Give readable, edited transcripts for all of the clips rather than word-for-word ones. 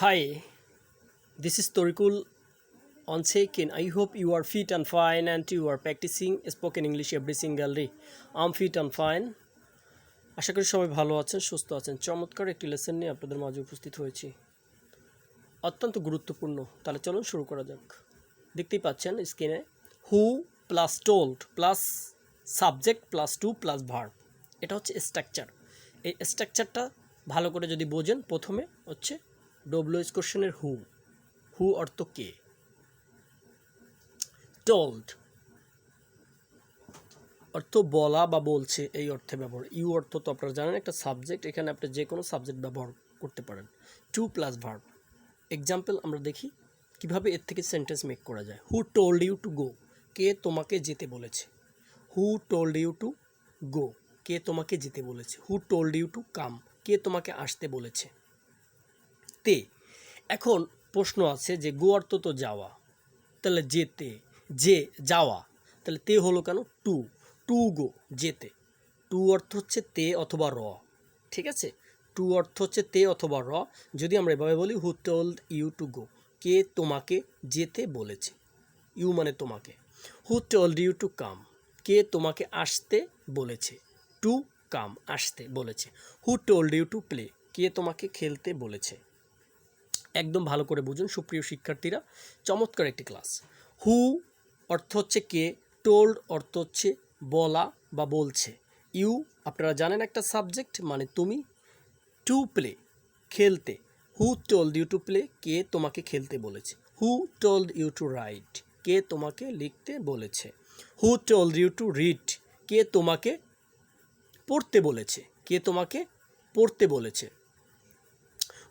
Hi, this is Torikul on check-in. I hope you are fit and fine and you are practicing spoken English every single day. I'm fit and fine. আশা করি সবাই ভালো আছেন, সুস্থ আছেন। চমৎকার একটি lesson নিয়ে আপনাদের মাঝে উপস্থিত হয়েছি। অত্যন্ত গুরুত্বপূর্ণ। তাহলে চলুন শুরু করা যাক। দেখতেই পাচ্ছেন স্ক্রিনে who plus told plus subject plus to plus verb. এটা হচ্ছে স্ট্রাকচার। এই স্ট্রাকচারটা ভালো করে যদি বোঝেন, প্রথমে হচ্ছে ডব্লিউএইচ কোশ্চেনের হু অর্থ কে, টোল্ড অর্থ বলা বা বলছে, এই অর্থে ব্যবহার। ইউ অর্থ তো আপনারা জানেন একটা সাবজেক্ট, এখানে আপনি যে কোনো সাবজেক্ট ব্যবহার করতে পারেন। Two plus verb. এক্সাম্পল আমরা দেখি কিভাবে এর থেকে সেন্টেন্স মেক করা যায়। Who told you to go, কে তোমাকে যেতে বলেছে। Who told you to go, কে তোমাকে যেতে বলেছে। Who told you to come, কে তোমাকে আসতে বলেছে। তে, এখন প্রশ্ন আছে যে গো অর্থ তো যাওয়া, তাহলে যেতে, যে যাওয়া, তাহলে তে হলো কেন? টু, টু গো, যেতে। টু অর্থ হচ্ছে তে অথবা র, ঠিক আছে? টু অর্থ হচ্ছে তে অথবা র। যদি আমরা এভাবে বলি who told you to go, কে তোমাকে যেতে বলেছে। ইউ মানে তোমাকে। Who told you to come, কে তোমাকে আসতে বলেছে। টু কাম, আসতে বলেছে। Who told you to play, কে তোমাকে খেলতে বলেছে। একদম ভালো করে বুঝুন সুপ্রিয় শিক্ষার্থীরা, চমৎকার একটি ক্লাস। হু অর্থ হচ্ছে কে, টোল্ড অর্থ হচ্ছে বলা বা বলছে। ইউ আপনারা জানেন একটা সাবজেক্ট মানে তুমি। টু প্লে খেলতে। Who told you to play, কে তোমাকে খেলতে বলেছে। Who told you to write, কে তোমাকে লিখতে বলেছে। Who told you to read, কে তোমাকে পড়তে বলেছে। কে তোমাকে পড়তে বলেছে।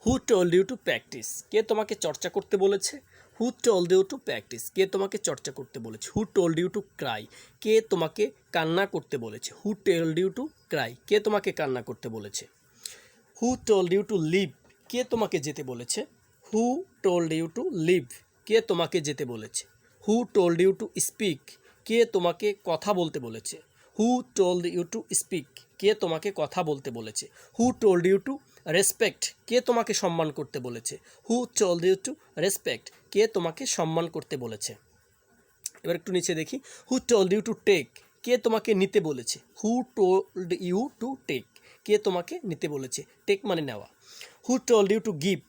Who told you to practise, কে তোমাকে চর্চা করতে বলেছে। Who told you to practise, কে তোমাকে চর্চা করতে বলেছে। Who told you to cry, কে তোমাকে কান্না করতে বলেছে। Who told you to cry, কে তোমাকে কান্না করতে বলেছে। Who told you to leave, কে তোমাকে যেতে বলেছে। Who told you to leave, কে তোমাকে যেতে বলেছে। Who told you to speak, কে তোমাকে কথা বলতে বলেছে। Who told you to speak, কে তোমাকে কথা বলতে বলেছে। Who told you to respect, কে তোমাকে সম্মান করতে বলেছে। Who told you to respect, কে তোমাকে সম্মান করতে বলেছে। এবার একটু নিচে দেখি। Who told you to take, কে তোমাকে নিতে বলেছে। Who told you to take, কে তোমাকে নিতে বলেছে। টেক মানে নেওয়া। Who told you to give,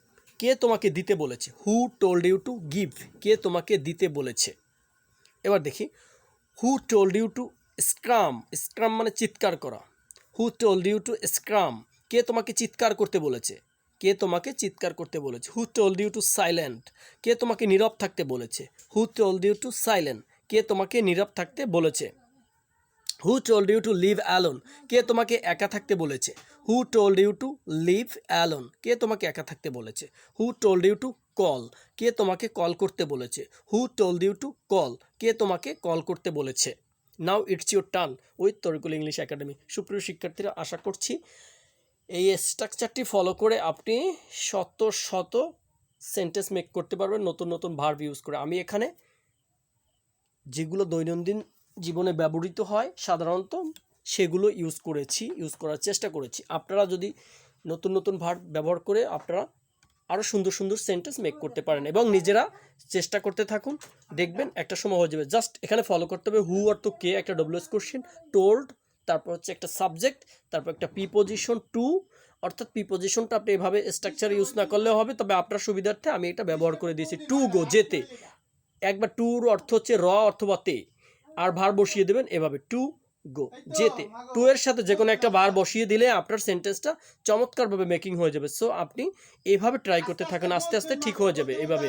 কে তোমাকে দিতে বলেছে। Who told you to give, কে তোমাকে দিতে বলেছে। এবার দেখি who told you to scream, scream মানে চিৎকার করা। Who told you to scream, কে তোমাকে চিৎকার করতে বলেছে। কে তোমাকে চিৎকার করতে বলেছে। Who told you to silent, কে তোমাকে নীরব থাকতে বলেছে। Who told you to silent, কে তোমাকে নীরব থাকতে বলেছে। Who told you to live alone, কে তোমাকে একা থাকতে বলেছে। Who told you to live alone, কে তোমাকে একা থাকতে বলেছে। Who told you to call, কে তোমাকে কল করতে বলেছে। Who told you to call, কে তোমাকে কল করতে বলেছে। Now it's your turn with Tarikul English Academy. সুপ্রিয় শিক্ষার্থীরা, আশা করছি এই স্ট্রাকচারটি ফলো করে আপনি শত শত সেন্টেন্স মেক করতে পারবেন নতুন নতুন ভার্ব ইউজ করে। আমি এখানে যেগুলো দৈনন্দিন জীবনে ব্যবহৃত হয় সাধারণত সেগুলো ইউজ করার চেষ্টা করেছি। আপনারা যদি নতুন নতুন ভার্ব ব্যবহার করে আপনারা আরও সুন্দর সুন্দর সেন্টেন্স মেক করতে পারেন এবং নিজেরা চেষ্টা করতে থাকুন, দেখবেন একটা সময় হয়ে যাবে। জাস্ট এখানে ফলো করতে হবে হু অর্থ কে, একটা ডব্লিউএস কোশ্চেন, টোল্ড, তারপর হচ্ছে একটা সাবজেক্ট, তারপর একটা প্রিপোজিশন টু। অর্থাৎ প্রিপোজিশনটা আপনি এভাবে স্ট্রাকচার ইউজ না করলেও হবে, তবে আপনার সুবিধার্থে আমি এটা ব্যবহার করে দিয়েছি। টু গো, যেতে। একবার টুর অর্থ হচ্ছে র অথবা তে, আর ভার বসিয়ে দেবেন এভাবে টু গো, যেতে। টু এর সাথে যে কোনো একটা ভার বসিয়ে দিলে আপনার সেন্টেন্সটা চমৎকারভাবে মেকিং হয়ে যাবে। সো আপনি এভাবে ট্রাই করতে থাকেন, আস্তে আস্তে ঠিক হয়ে যাবে এভাবে।